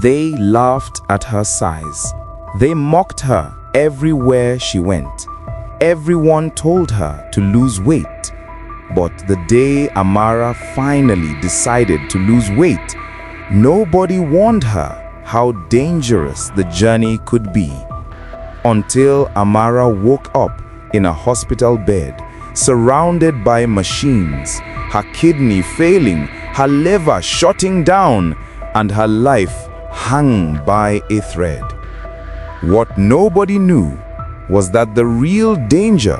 They laughed at her size. They mocked her everywhere she went. Everyone told her to lose weight. But the day Amara finally decided to lose weight, nobody warned her how dangerous the journey could be. Until Amara woke up in a hospital bed, surrounded by machines, her kidney failing, her liver shutting down, and her life hung by a thread. What nobody knew was that the real danger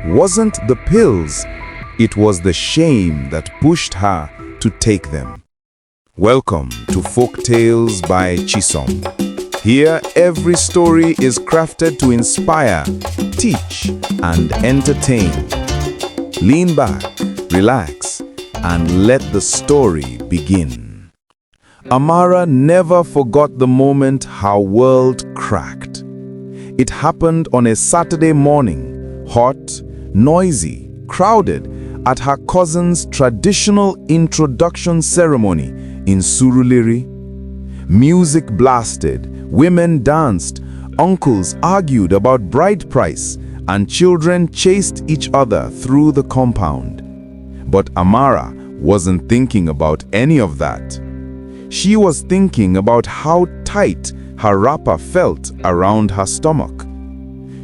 wasn't the pills, it was the shame that pushed her to take them. Welcome to Folktales by Chisom. Here, every story is crafted to inspire, teach, and entertain. Lean back, relax, and let the story begin. Amara never forgot the moment her world cracked. It happened on a Saturday morning, hot, noisy, crowded, at her cousin's traditional introduction ceremony in Surulere. Music blasted, women danced, uncles argued about bride price, and children chased each other through the compound. But Amara wasn't thinking about any of that. She was thinking about how tight her wrapper felt around her stomach.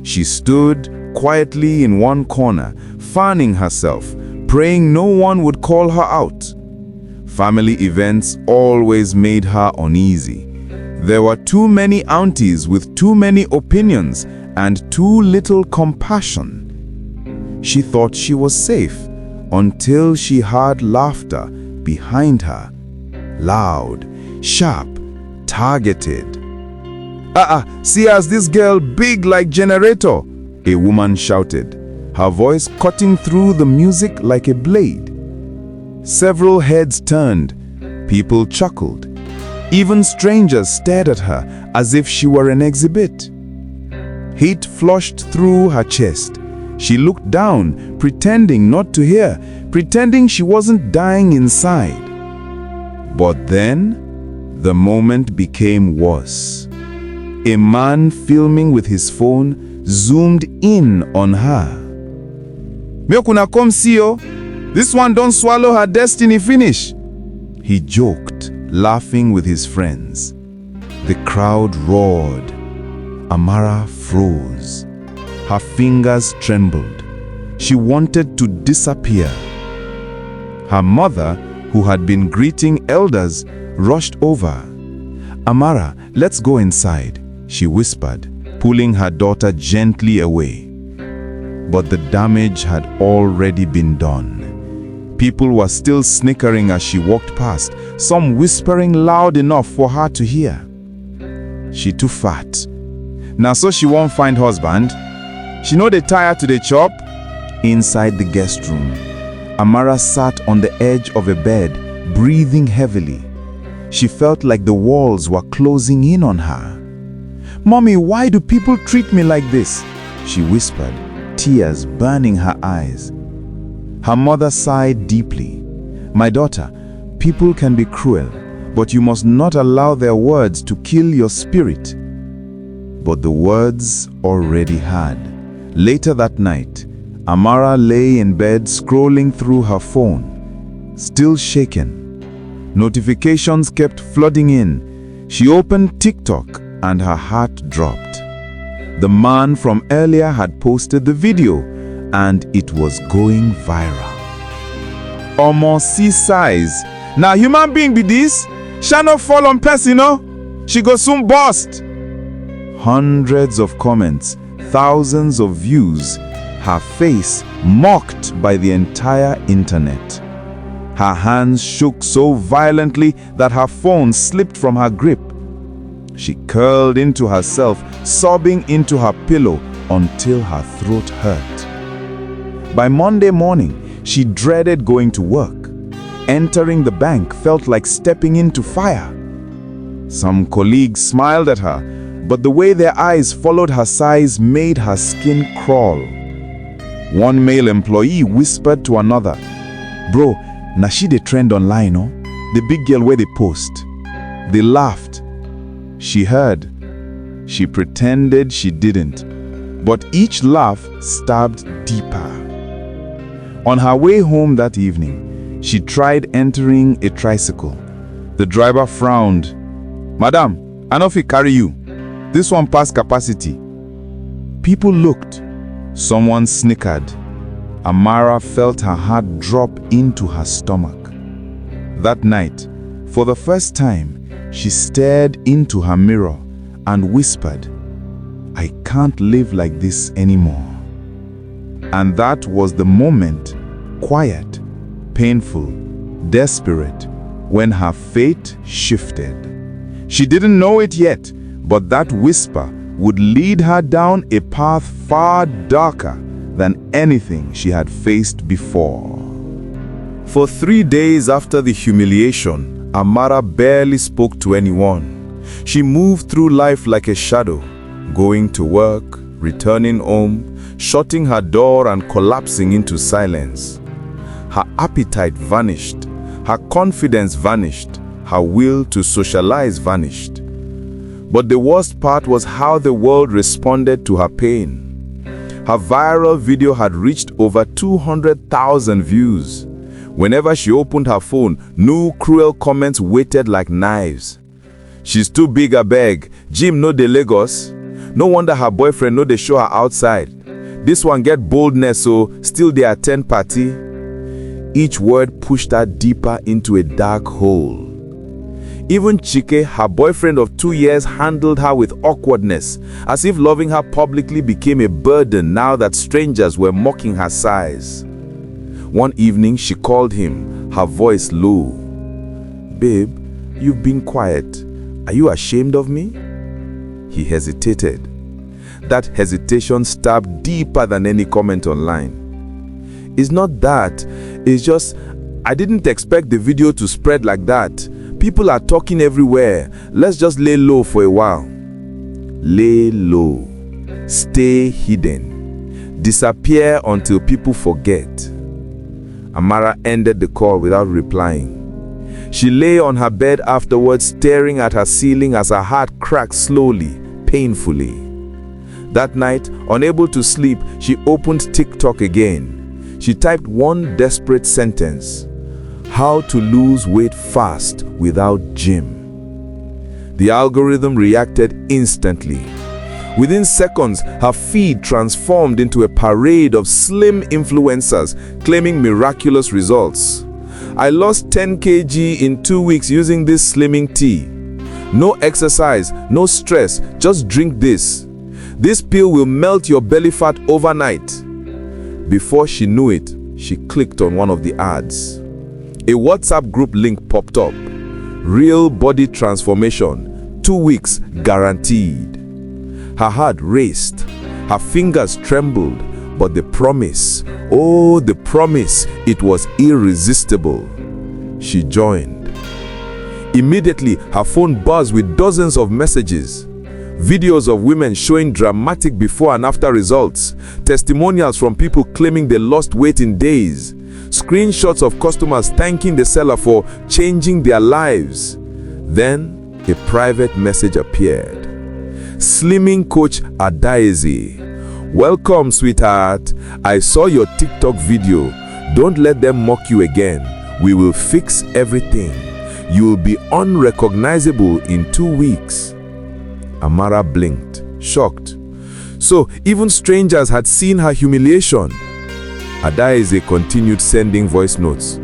She stood quietly in one corner, fanning herself, praying no one would call her out. Family events always made her uneasy. There were too many aunties with too many opinions and too little compassion. She thought she was safe until she heard laughter behind her. Loud, sharp, targeted. See us, this girl big like generator, a woman shouted, her voice cutting through the music like a blade. Several heads turned, people chuckled. Even strangers stared at her as if she were an exhibit. Heat flushed through her chest. She looked down, pretending not to hear, pretending she wasn't dying inside. But then, the moment became worse. A man filming with his phone zoomed in on her. "Make una come see yo. This one don't swallow her destiny finish," he joked, laughing with his friends. The crowd roared. Amara froze. Her fingers trembled. She wanted to disappear. Her mother, who had been greeting elders, rushed over. "Amara, let's go inside," she whispered, pulling her daughter gently away. But the damage had already been done. People were still snickering as she walked past, some whispering loud enough for her to hear. She too fat. Now so she won't find husband. She know they tired to the chop. Inside the guest room, Amara sat on the edge of a bed, breathing heavily. She felt like the walls were closing in on her. "Mommy, why do people treat me like this?" she whispered, tears burning her eyes. Her mother sighed deeply. "My daughter, people can be cruel, but you must not allow their words to kill your spirit." But the words already had. Later that night, Amara lay in bed scrolling through her phone, still shaken. Notifications kept flooding in. She opened TikTok and her heart dropped. The man from earlier had posted the video, and it was going viral. Almost see size. Now human being be this? Shall not fall on person, no? She go soon bust. Hundreds of comments, thousands of views, her face mocked by the entire internet. Her hands shook so violently that her phone slipped from her grip. She curled into herself, sobbing into her pillow until her throat hurt. By Monday morning, she dreaded going to work. Entering the bank felt like stepping into fire. Some colleagues smiled at her, but the way their eyes followed her sighs made her skin crawl. One male employee whispered to another, "Bro, na she dey trend online, no? The big girl where they post." They laughed. She heard. She pretended she didn't, but each laugh stabbed deeper. On her way home that evening, she tried entering a tricycle. The driver frowned. "Madam, I no fit carry you. This one pass capacity." People looked. Someone snickered. Amara felt her heart drop into her stomach. That night, for the first time, she stared into her mirror and whispered, "I can't live like this anymore." And that was the moment, quiet, painful, desperate, when her fate shifted. She didn't know it yet, but that whisper would lead her down a path far darker than anything she had faced before. For 3 days after the humiliation, Amara barely spoke to anyone. She moved through life like a shadow, going to work, returning home, shutting her door and collapsing into silence. Her appetite vanished, her confidence vanished, her will to socialize vanished. But the worst part was how the world responded to her pain. Her viral video had reached over 200,000 views. Whenever she opened her phone, new cruel comments waited like knives. "She's too big, abeg. Jim no dey Lagos. No wonder her boyfriend no dey show her outside. This one get boldness, so still dey attend party." Each word pushed her deeper into a dark hole. Even Chike, her boyfriend of 2 years, handled her with awkwardness, as if loving her publicly became a burden now that strangers were mocking her size. One evening, she called him, her voice low. "Babe, you've been quiet. Are you ashamed of me?" He hesitated. That hesitation stabbed deeper than any comment online. "It's not that. It's just, I didn't expect the video to spread like that. People are talking everywhere. Let's just lay low for a while." Lay low. Stay hidden. Disappear until people forget. Amara ended the call without replying. She lay on her bed afterwards, staring at her ceiling as her heart cracked slowly, painfully. That night, unable to sleep, she opened TikTok again. She typed one desperate sentence: "How to lose weight fast without gym." The algorithm reacted instantly. Within seconds, her feed transformed into a parade of slim influencers claiming miraculous results. "I lost 10 kg in 2 weeks using this slimming tea. No exercise, no stress, just drink this. This pill will melt your belly fat overnight." Before she knew it, she clicked on one of the ads. A WhatsApp group link popped up. "Real body transformation, 2 weeks guaranteed." Her heart raced, her fingers trembled, but the promise, oh, the promise, it was irresistible. She joined. Immediately, her phone buzzed with dozens of messages. Videos of women showing dramatic before and after results, testimonials from people claiming they lost weight in days, screenshots of customers thanking the seller for changing their lives. Then, a private message appeared. "Slimming coach Adaeze. Welcome, sweetheart. I saw your TikTok video. Don't let them mock you again. We will fix everything. You will be unrecognizable in 2 weeks." Amara blinked, shocked. So even strangers had seen her humiliation. Adaeze continued sending voice notes.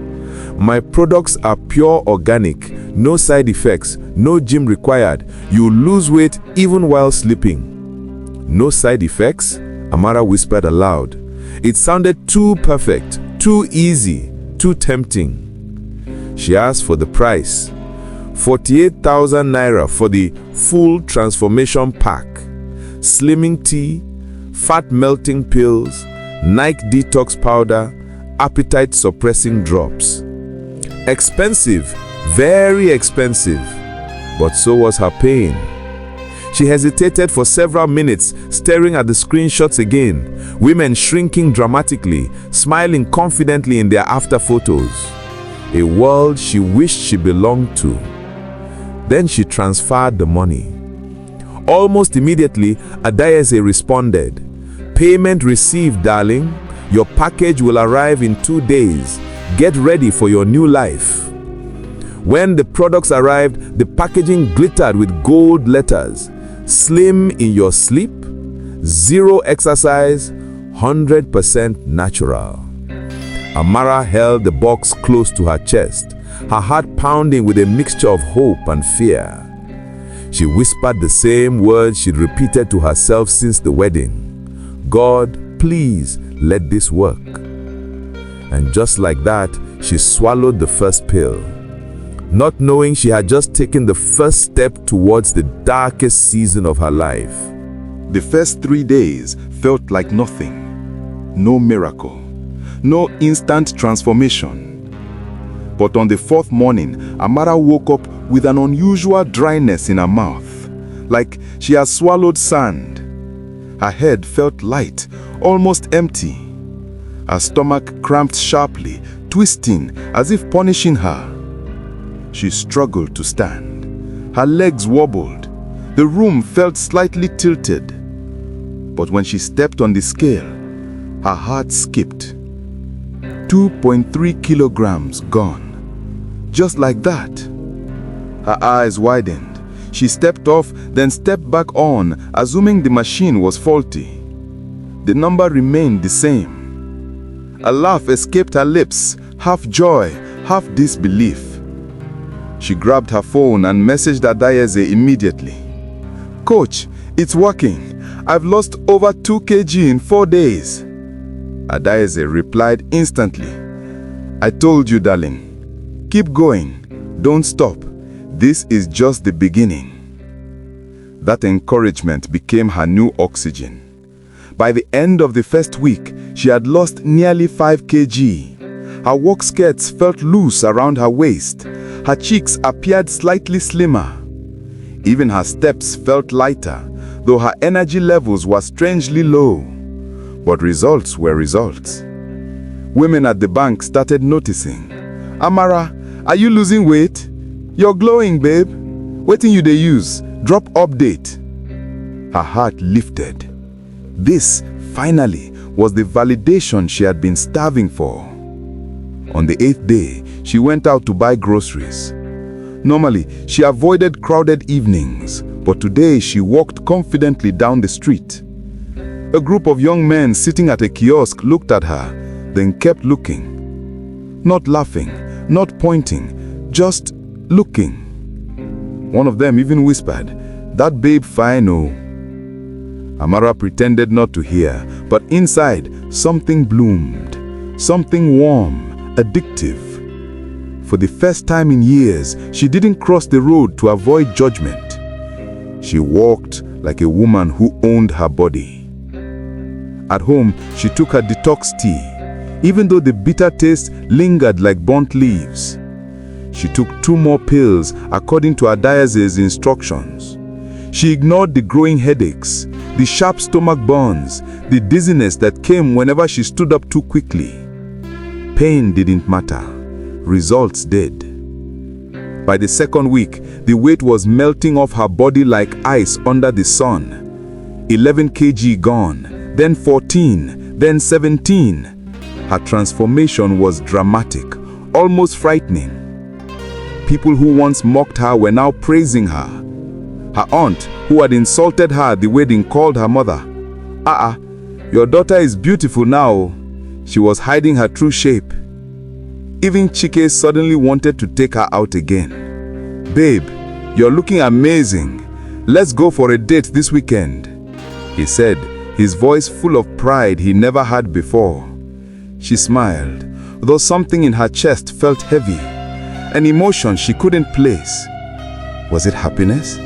"My products are pure organic, no side effects, no gym required. You'll lose weight even while sleeping." "No side effects?" Amara whispered aloud. It sounded too perfect, too easy, too tempting. She asked for the price. 48,000 naira for the full transformation pack. Slimming tea, fat melting pills, Nike detox powder, appetite suppressing drops. Expensive, very expensive. But so was her pain. She hesitated for several minutes, staring at the screenshots again. Women shrinking dramatically, smiling confidently in their after photos. A world she wished she belonged to. Then she transferred the money. Almost immediately, Adayeze responded, "Payment received, darling. Your package will arrive in 2 days. Get ready for your new life." When the products arrived, the packaging glittered with gold letters. Slim in your sleep, 0 exercise, 100% natural. Amara held the box close to her chest, her heart pounding with a mixture of hope and fear. She whispered the same words she'd repeated to herself since the wedding. "God, please let this work." And just like that, she swallowed the first pill, not knowing she had just taken the first step towards the darkest season of her life. The first 3 days felt like nothing. No miracle, no instant transformation. But on the 4th morning, Amara woke up with an unusual dryness in her mouth, like she had swallowed sand. Her head felt light, almost empty. Her stomach cramped sharply, twisting as if punishing her. She struggled to stand. Her legs wobbled. The room felt slightly tilted. But when she stepped on the scale, her heart skipped. 2.3 kilograms gone. Just like that. Her eyes widened. She stepped off, then stepped back on, assuming the machine was faulty. The number remained the same. A laugh escaped her lips, half joy, half disbelief. She grabbed her phone and messaged Adayeze immediately. "Coach, it's working. I've lost over 2 kg in 4 days. Adayeze replied instantly. "I told you, darling. Keep going. Don't stop. This is just the beginning." That encouragement became her new oxygen. By the end of the first week, she had lost nearly 5 kg. Her work skirts felt loose around her waist. Her cheeks appeared slightly slimmer. Even her steps felt lighter, though her energy levels were strangely low. But results were results. Women at the bank started noticing. "Amara, are you losing weight? You're glowing, babe. Wetin you dey use? Drop update." Her heart lifted. This, finally, was the validation she had been starving for. On the 8th day, she went out to buy groceries. Normally, she avoided crowded evenings, but today she walked confidently down the street. A group of young men sitting at a kiosk looked at her, then kept looking. Not laughing, not pointing, just looking. One of them even whispered, "That babe fine, oh." Amara pretended not to hear, but inside, something bloomed. Something warm, addictive. For the first time in years, she didn't cross the road to avoid judgment. She walked like a woman who owned her body. At home, she took her detox tea, even though the bitter taste lingered like burnt leaves. She took 2 more pills according to Adayeze's instructions. She ignored the growing headaches, the sharp stomach burns, the dizziness that came whenever she stood up too quickly. Pain didn't matter. Results did. By the 2nd week, the weight was melting off her body like ice under the sun. 11 kg gone, then 14, then 17. Her transformation was dramatic, almost frightening. People who once mocked her were now praising her. Her aunt, who had insulted her at the wedding, called her mother. Your daughter is beautiful now." She was hiding her true shape. Even Chike suddenly wanted to take her out again. "Babe, you're looking amazing. Let's go for a date this weekend," he said, his voice full of pride he never had before. She smiled, though something in her chest felt heavy, an emotion she couldn't place. Was it happiness?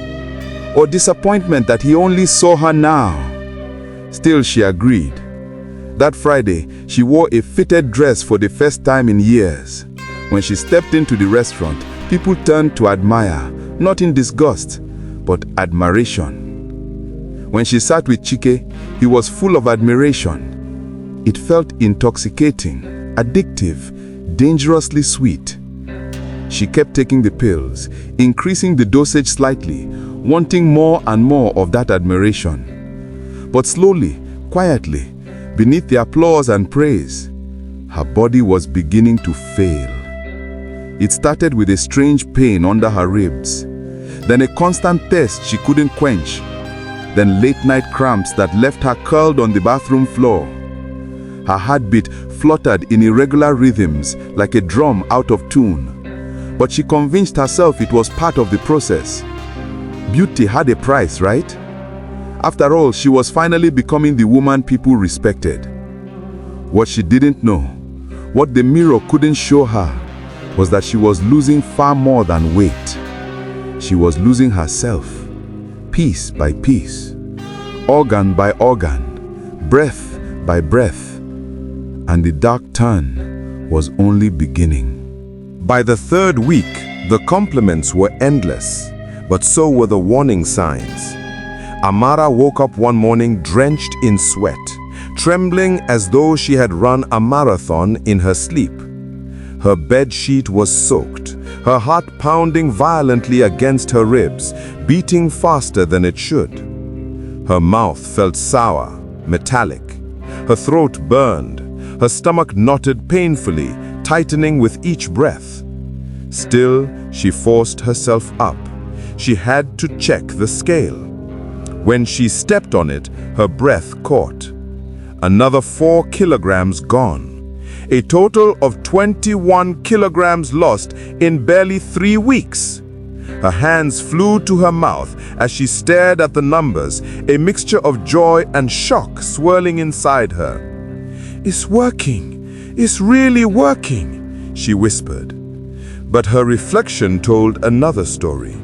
Or disappointment that he only saw her now? Still, she agreed. That Friday, she wore a fitted dress for the first time in years. When she stepped into the restaurant, people turned to admire, not in disgust, but admiration. When she sat with Chike, he was full of admiration. It felt intoxicating, addictive, dangerously sweet. She kept taking the pills, increasing the dosage slightly, wanting more and more of that admiration. But slowly, quietly, beneath the applause and praise, her body was beginning to fail. It started with a strange pain under her ribs, then a constant thirst she couldn't quench, then late-night cramps that left her curled on the bathroom floor. Her heartbeat fluttered in irregular rhythms like a drum out of tune. But she convinced herself it was part of the process. Beauty had a price, right? After all, she was finally becoming the woman people respected. What she didn't know, what the mirror couldn't show her, was that she was losing far more than weight. She was losing herself, piece by piece, organ by organ, breath by breath, and the dark turn was only beginning. By the third week, the compliments were endless, but so were the warning signs. Amara woke up one morning drenched in sweat, trembling as though she had run a marathon in her sleep. Her bed sheet was soaked, her heart pounding violently against her ribs, beating faster than it should. Her mouth felt sour, metallic. Her throat burned, her stomach knotted painfully, tightening with each breath. Still, she forced herself up. She had to check the scale. When she stepped on it, her breath caught. Another 4 kilograms gone. A total of 21 kilograms lost in barely 3 weeks. Her hands flew to her mouth as she stared at the numbers, a mixture of joy and shock swirling inside her. "It's working. It's really working," she whispered. But her reflection told another story.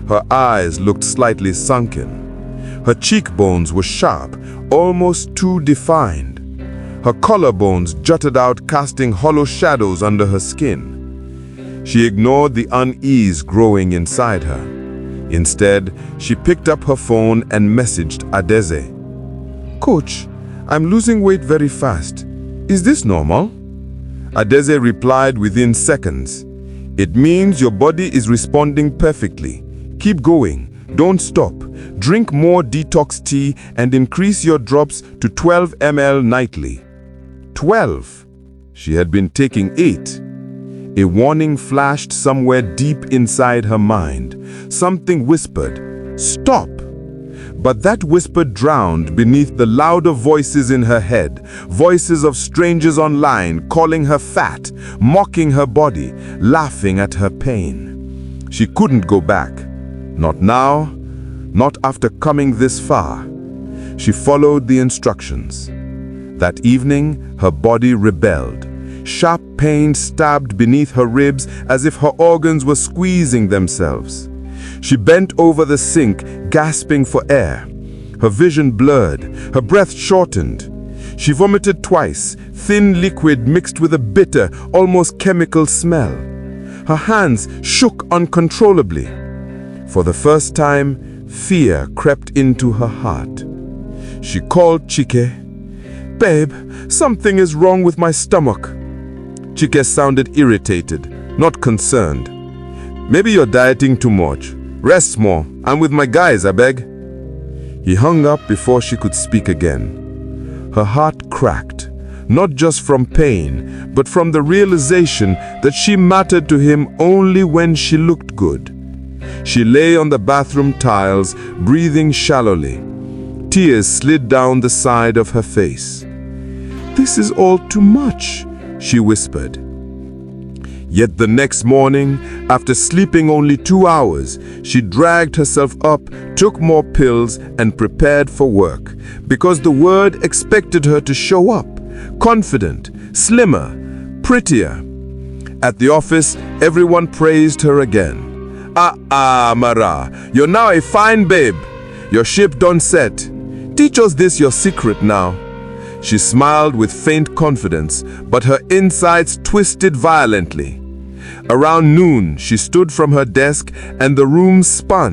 Her eyes looked slightly sunken. Her cheekbones were sharp, almost too defined. Her collarbones jutted out, casting hollow shadows under her skin. She ignored the unease growing inside her. Instead, she picked up her phone and messaged Adeze. "Coach, I'm losing weight very fast. Is this normal?" Adeze replied within seconds. "It means your body is responding perfectly. Keep going. Don't stop. Drink more detox tea and increase your drops to 12 ml nightly." 12. She had been taking 8. A warning flashed somewhere deep inside her mind. Something whispered, "Stop!" But that whisper drowned beneath the louder voices in her head, voices of strangers online calling her fat, mocking her body, laughing at her pain. She couldn't go back. Not now, not after coming this far. She followed the instructions. That evening, her body rebelled. Sharp pain stabbed beneath her ribs as if her organs were squeezing themselves. She bent over the sink, gasping for air. Her vision blurred, her breath shortened. She vomited twice, thin liquid mixed with a bitter, almost chemical smell. Her hands shook uncontrollably. For the first time, fear crept into her heart. She called Chike. "Babe, something is wrong with my stomach." Chike sounded irritated, not concerned. "Maybe you're dieting too much. Rest more. I'm with my guys, I beg." He hung up before she could speak again. Her heart cracked, not just from pain, but from the realization that she mattered to him only when she looked good. She lay on the bathroom tiles, breathing shallowly. Tears slid down the side of her face. "This is all too much," she whispered. Yet the next morning, after sleeping only 2 hours, she dragged herself up, took more pills, and prepared for work, because the word expected her to show up, confident, slimmer, prettier. At the office, everyone praised her again. Mara, you're now a fine babe. Your ship done set. Teach us this your secret now." She smiled with faint confidence, but her insides twisted violently. Around noon, she stood from her desk and the room spun.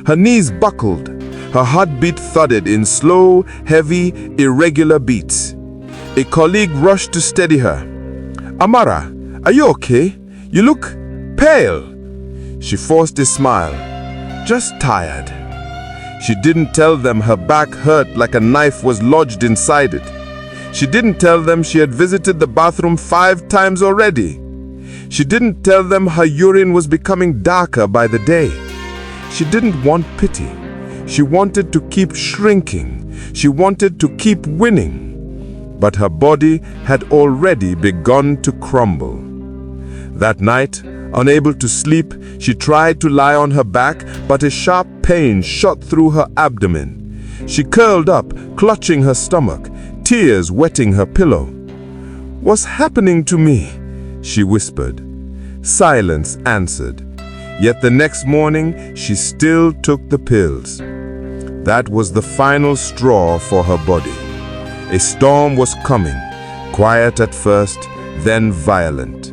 Her knees buckled. Her heartbeat thudded in slow, heavy, irregular beats. A colleague rushed to steady her. "Amara, are you okay? You look pale." She forced a smile. just tired. She didn't tell them her back hurt like a knife was lodged inside it. She didn't tell them she had visited the bathroom 5 times already. She didn't tell them her urine was becoming darker by the day. She didn't want pity. She wanted to keep shrinking. She wanted to keep winning. But her body had already begun to crumble. That night, unable to sleep, she tried to lie on her back, but a sharp pain shot through her abdomen. She curled up, clutching her stomach, tears wetting her pillow. "What's happening to me?" she whispered. Silence answered. Yet the next morning, she still took the pills. That was the final straw for her body. A storm was coming, quiet at first, then violent.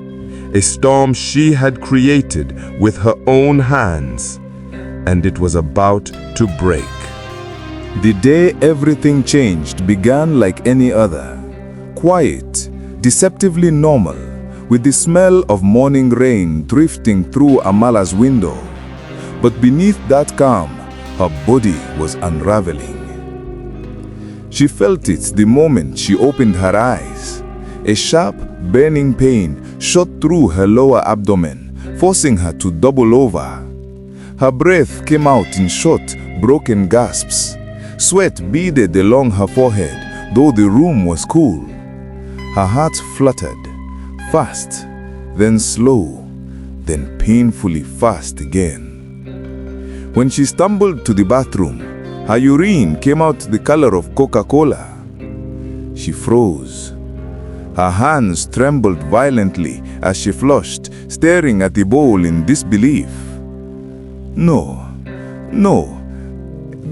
A storm she had created with her own hands, and it was about to break. The day everything changed began like any other. Quiet, deceptively normal, with the smell of morning rain drifting through Amala's window. But beneath that calm, her body was unraveling. She felt it the moment she opened her eyes. A sharp, burning pain shot through her lower abdomen, forcing her to double over. Her breath came out in short, broken gasps. Sweat beaded along her forehead, though the room was cool. Her heart fluttered, fast, then slow, then painfully fast again. When she stumbled to the bathroom, her urine came out the color of Coca-Cola. She froze. Her hands trembled violently as she flushed, staring at the bowl in disbelief. "No,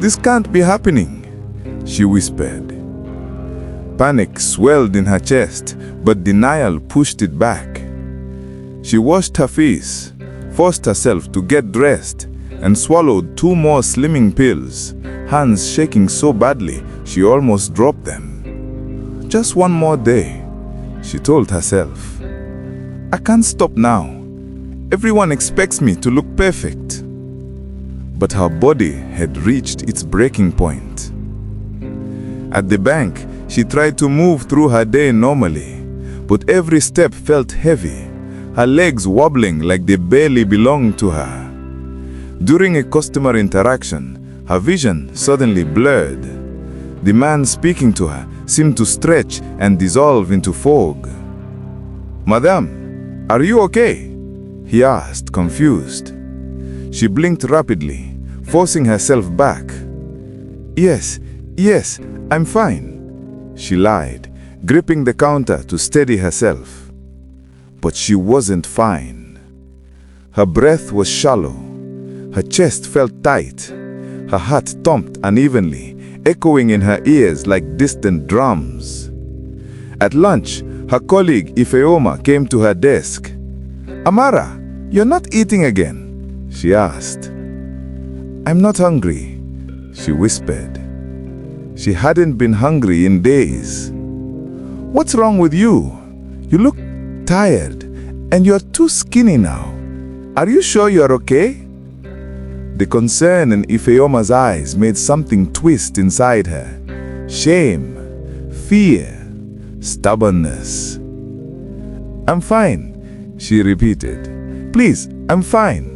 this can't be happening," she whispered. Panic swelled in her chest, but denial pushed it back. She washed her face, forced herself to get dressed, and swallowed 2 more slimming pills, hands shaking so badly she almost dropped them. Just 1 more day, she told herself. I can't stop now. Everyone expects me to look perfect. But her body had reached its breaking point. At the bank, she tried to move through her day normally, but every step felt heavy, her legs wobbling like they barely belonged to her. During a customer interaction, her vision suddenly blurred. The man speaking to her seemed to stretch and dissolve into fog. "Madame, are you okay?" he asked, confused. She blinked rapidly, forcing herself back. Yes, I'm fine," she lied, gripping the counter to steady herself. But she wasn't fine. Her breath was shallow. Her chest felt tight. Her heart thumped unevenly, echoing in her ears like distant drums. At lunch, her colleague Ifeoma came to her desk. "Amara, you're not eating again?" she asked. "I'm not hungry," she whispered. She hadn't been hungry in days. "What's wrong with you? You look tired, and you're too skinny now. Are you sure you're okay?" The concern in Ifeoma's eyes made something twist inside her. Shame, fear, stubbornness. "I'm fine," she repeated. "Please, I'm fine."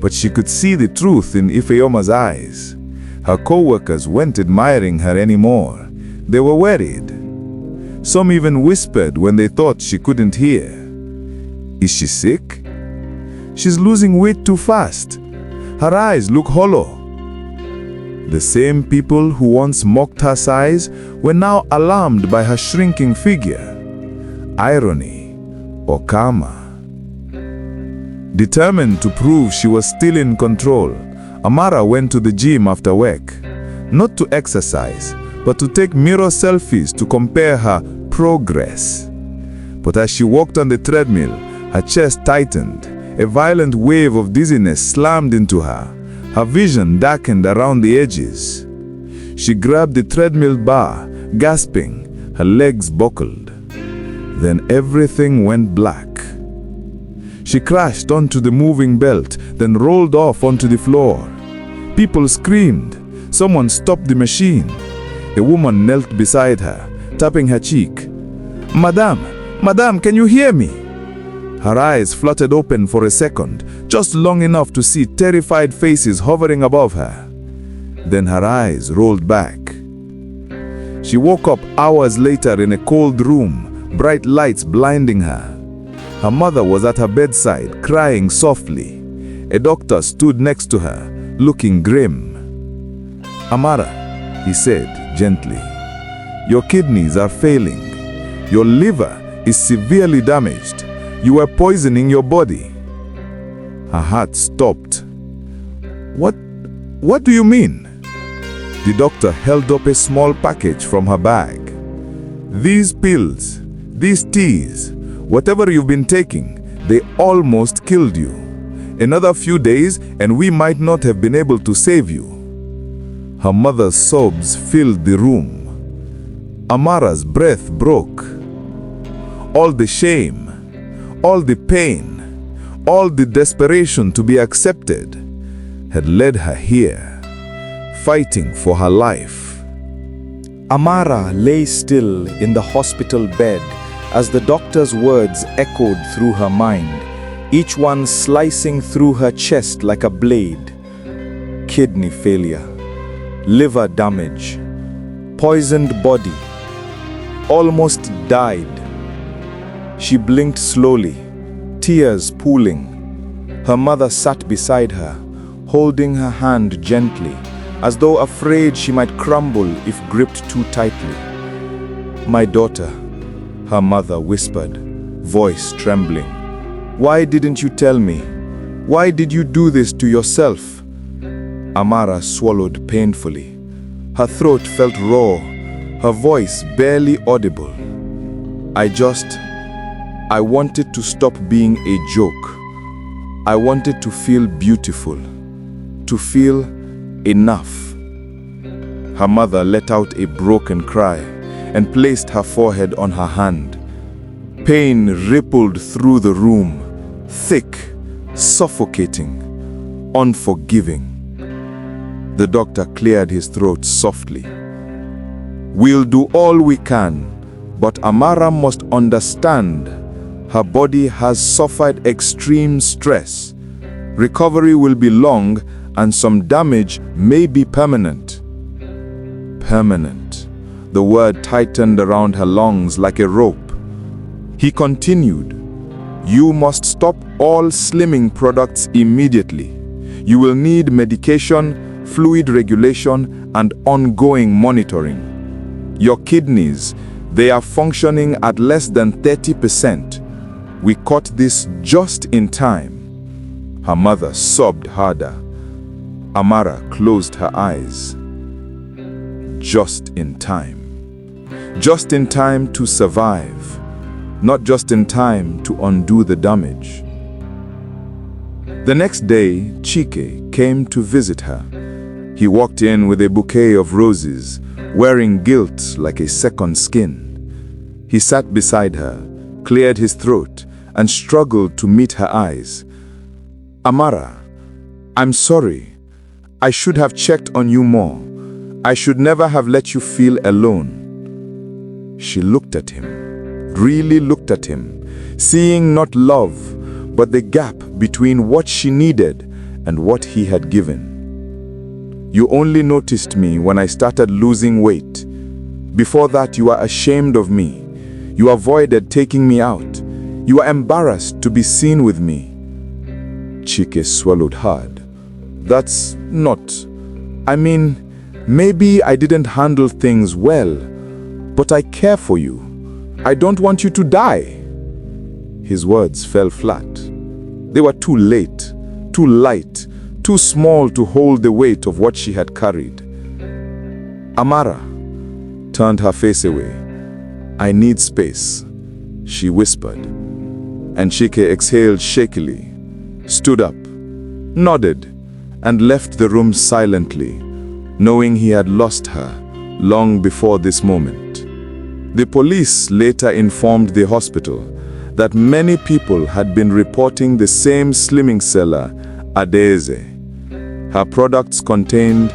But she could see the truth in Ifeoma's eyes. Her co-workers weren't admiring her anymore. They were worried. Some even whispered when they thought she couldn't hear. "Is she sick? She's losing weight too fast. Her eyes look hollow." The same people who once mocked her size were now alarmed by her shrinking figure. Irony or karma? Determined to prove she was still in control, Amara went to the gym after work, not to exercise, but to take mirror selfies to compare her progress. But as she walked on the treadmill, her chest tightened. A violent wave of dizziness slammed into her. Her vision darkened around the edges. She grabbed the treadmill bar, gasping. Her legs buckled. Then everything went black. She crashed onto the moving belt, then rolled off onto the floor. People screamed. Someone stopped the machine. A woman knelt beside her, tapping her cheek. Madame, can you hear me?" Her eyes fluttered open for a second, just long enough to see terrified faces hovering above her. Then her eyes rolled back. She woke up hours later in a cold room, bright lights blinding her. Her mother was at her bedside, crying softly. A doctor stood next to her, looking grim. "Amara," he said gently, "your kidneys are failing. Your liver is severely damaged. You are poisoning your body." Her heart stopped. What do you mean?" The doctor held up a small package from her bag. "These pills, these teas, whatever you've been taking, they almost killed you. Another few days and we might not have been able to save you." Her mother's sobs filled the room. Amara's breath broke. All the shame, all the pain, all the desperation to be accepted had led her here, fighting for her life. Amara lay still in the hospital bed as the doctor's words echoed through her mind, each one slicing through her chest like a blade. Kidney failure, liver damage, poisoned body, almost died. She blinked slowly, tears pooling. Her mother sat beside her, holding her hand gently, as though afraid she might crumble if gripped too tightly. "My daughter," her mother whispered, voice trembling. "Why didn't you tell me? Why did you do this to yourself?" Amara swallowed painfully. Her throat felt raw, her voice barely audible. I wanted to stop being a joke. I wanted to feel beautiful, to feel enough." Her mother let out a broken cry and placed her forehead on her hand. Pain rippled through the room, thick, suffocating, unforgiving. The doctor cleared his throat softly. "We'll do all we can, but Amara must understand. Her body has suffered extreme stress. Recovery will be long and some damage may be permanent." Permanent. The word tightened around her lungs like a rope. He continued, "You must stop all slimming products immediately. You will need medication, fluid regulation, and ongoing monitoring. Your kidneys, they are functioning at less than 30%. We caught this just in time." Her mother sobbed harder. Amara closed her eyes. Just in time. Just in time to survive. Not just in time to undo the damage. The next day, Chike came to visit her. He walked in with a bouquet of roses, wearing guilt like a second skin. He sat beside her, cleared his throat, and struggled to meet her eyes. "Amara, I'm sorry. I should have checked on you more. I should never have let you feel alone." She looked at him, really looked at him, seeing not love, but the gap between what she needed and what he had given. "You only noticed me when I started losing weight. Before that, you were ashamed of me. You avoided taking me out. You were embarrassed to be seen with me." Chike swallowed hard. "That's not... maybe I didn't handle things well, but I care for you. I don't want you to die." His words fell flat. They were too late, too light, too small to hold the weight of what she had carried. Amara turned her face away. "I need space," she whispered. And Chike exhaled shakily, stood up, nodded, and left the room silently, knowing he had lost her long before this moment. The police later informed the hospital that many people had been reporting the same slimming seller, Adaeze. Her products contained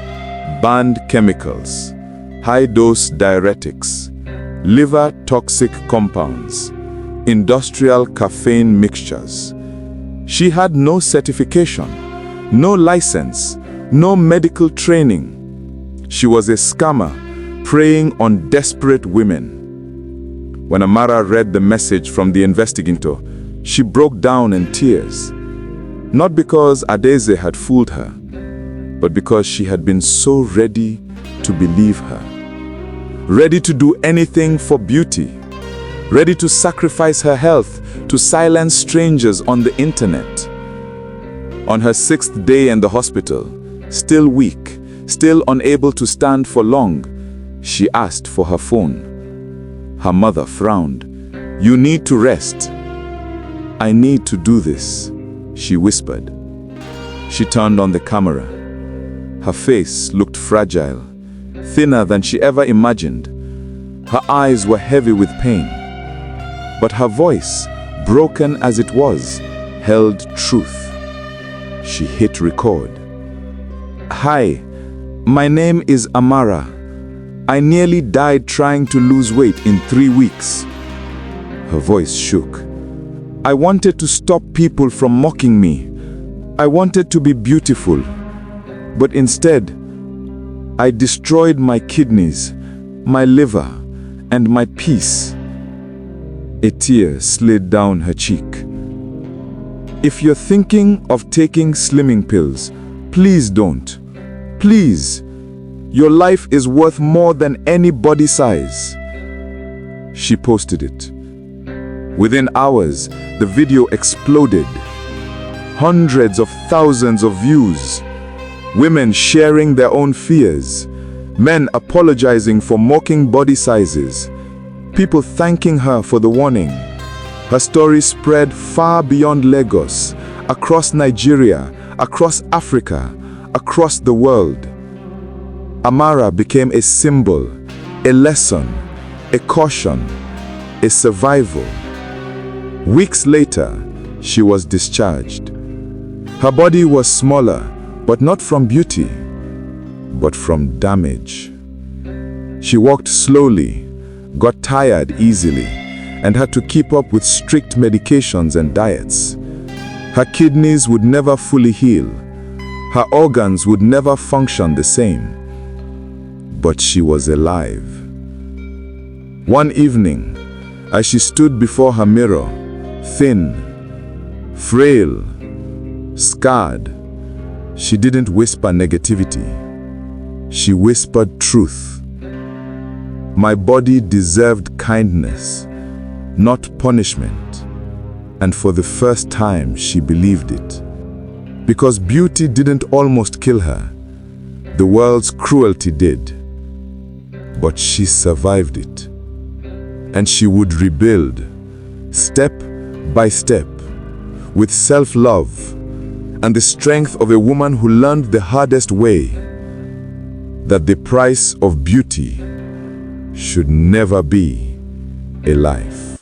banned chemicals, high-dose diuretics, liver-toxic compounds, industrial caffeine mixtures. She had no certification, no license, no medical training. She was a scammer preying on desperate women. When Amara read the message from the investigator, she broke down in tears. Not because Adaeze had fooled her, but because she had been so ready to believe her. Ready to do anything for beauty. Ready to sacrifice her health to silence strangers on the internet. On her 6th day in the hospital, still weak, still unable to stand for long, she asked for her phone. Her mother frowned. "You need to rest." "I need to do this," she whispered. She turned on the camera. Her face looked fragile, thinner than she ever imagined. Her eyes were heavy with pain. But her voice, broken as it was, held truth. She hit record. "Hi, my name is Amara. I nearly died trying to lose weight in 3 weeks." Her voice shook. "I wanted to stop people from mocking me. I wanted to be beautiful. But instead, I destroyed my kidneys, my liver, and my peace." A tear slid down her cheek. "If you're thinking of taking slimming pills, please don't. Please. Your life is worth more than any body size." She posted it. Within hours, the video exploded. Hundreds of thousands of views. Women sharing their own fears. Men apologizing for mocking body sizes. People thanking her for the warning. Her story spread far beyond Lagos, across Nigeria, across Africa, across the world. Amara became a symbol, a lesson, a caution, a survival. Weeks later, she was discharged. Her body was smaller, but not from beauty, but from damage. She walked slowly, got tired easily, and had to keep up with strict medications and diets. Her kidneys would never fully heal. Her organs would never function the same. But she was alive. One evening, as she stood before her mirror, thin, frail, scarred, she didn't whisper negativity. She whispered truth. My body deserved kindness, not punishment. And for the first time, she believed it. Because beauty didn't almost kill her. The world's cruelty did. But she survived it. And she would rebuild, step by step, with self-love and the strength of a woman who learned the hardest way, that the price of beauty should never be a life.